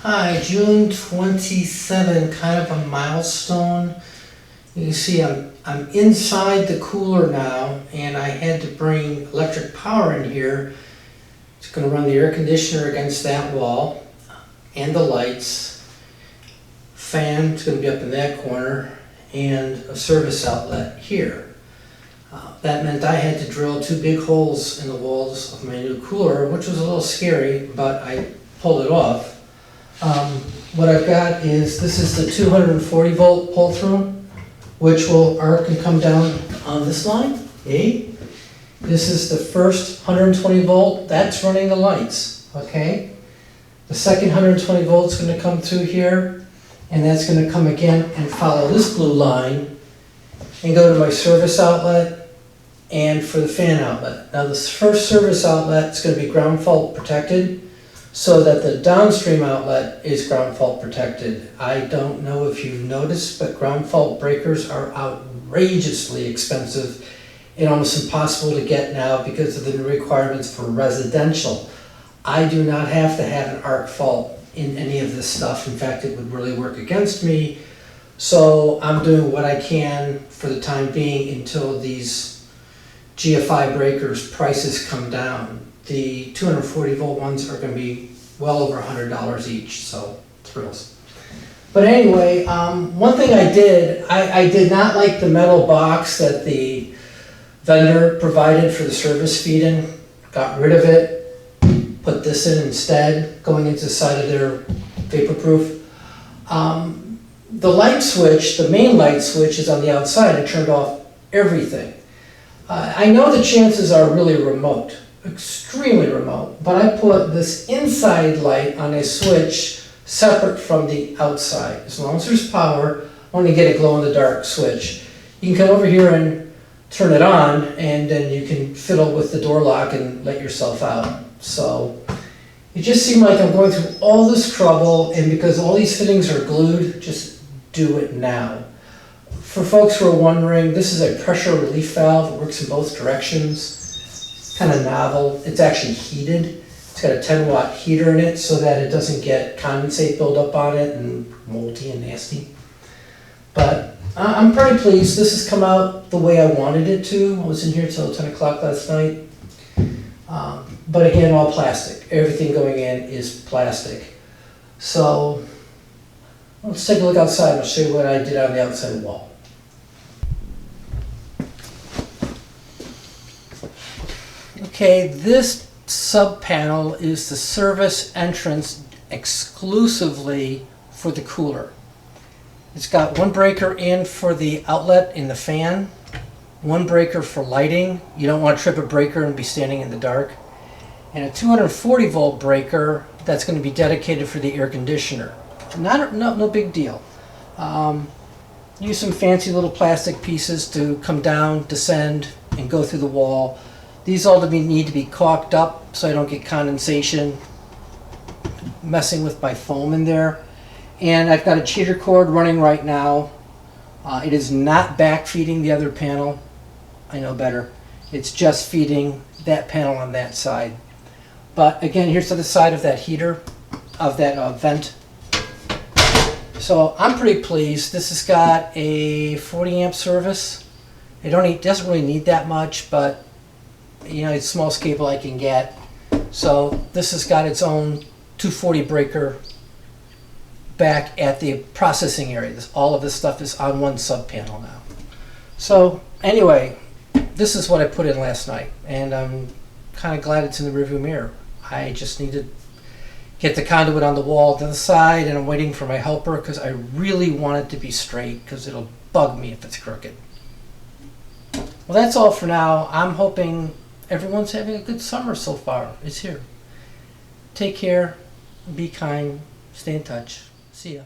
Hi, June 27, kind of a milestone. You can see I'm inside the cooler now, and I had to bring electric power in here. It's going to run the air conditioner against that wall and the lights. Fan is going to be up in that corner, and a service outlet here. That meant I had to drill two big holes in the walls of my new cooler, which was a little scary, but I pulled it off. What I've got is, this is the 240 volt pull through, which will arc and come down on this line, okay? This is the first 120 volt, that's running the lights, okay? The second 120 volt is going to come through here, and that's going to come again and follow this blue line and go to my service outlet and for the fan outlet. Now this first service outlet is going to be ground fault protected, so that the downstream outlet is ground fault protected. I don't know if you've noticed, but ground fault breakers are outrageously expensive and almost impossible to get now because of the new requirements for residential. I do not have to have an arc fault in any of this stuff. In fact, it would really work against me. So I'm doing what I can for the time being until these GFCI breakers prices come down. The 240 volt ones are going to be well over $100 each, so thrills. But anyway, one thing I did not like the metal box that the vendor provided for the service feed-in. Got rid of it, put this in instead, going into the side of their vapor-proof. The light switch, the main light switch, is on the outside. I turned off everything. I know the chances are really remote. Extremely remote, but I put this inside light on a switch separate from the outside. As long as there's power, I want to get a glow-in-the-dark switch. You can come over here and turn it on, and then you can fiddle with the door lock and let yourself out. So it just seemed like I'm going through all this trouble, and because all these fittings are glued, just do it now. For folks who are wondering, this is a pressure relief valve. It works in both directions. Kind of novel. It's actually heated. It's got a 10-watt heater in it so that it doesn't get condensate buildup on it and moldy and nasty. But I'm pretty pleased. This has come out the way I wanted it to. I was in here till 10 o'clock last night. But again, all plastic. Everything going in is plastic. So let's take a look outside and I'll show you what I did on the outside wall. Okay, this sub panel is the service entrance exclusively for the cooler. It's got one breaker in for the outlet in the fan, one breaker for lighting. You don't want to trip a breaker and be standing in the dark. And a 240 volt breaker that's going to be dedicated for the air conditioner. No big deal. Use some fancy little plastic pieces to come down, descend, and go through the wall. These all need to be caulked up so I don't get condensation messing with my foam in there. And I've got a cheater cord running right now. It is not back feeding the other panel. I know better. It's just feeding that panel on that side. But again, here's to the side of that heater, of that vent. So I'm pretty pleased. This has got a 40 amp service. It doesn't really need that much, but you know, it's the smallest cable I can get. So this has got its own 240 breaker back at the processing area. All of this stuff is on one sub panel now. So anyway, this is what I put in last night, and I'm kind of glad it's in the rearview mirror. I just need to get the conduit on the wall to the side, and I'm waiting for my helper because I really want it to be straight because it'll bug me if it's crooked. Well, that's all for now. I'm hoping everyone's having a good summer so far. It's here. Take care, be kind, stay in touch. See ya.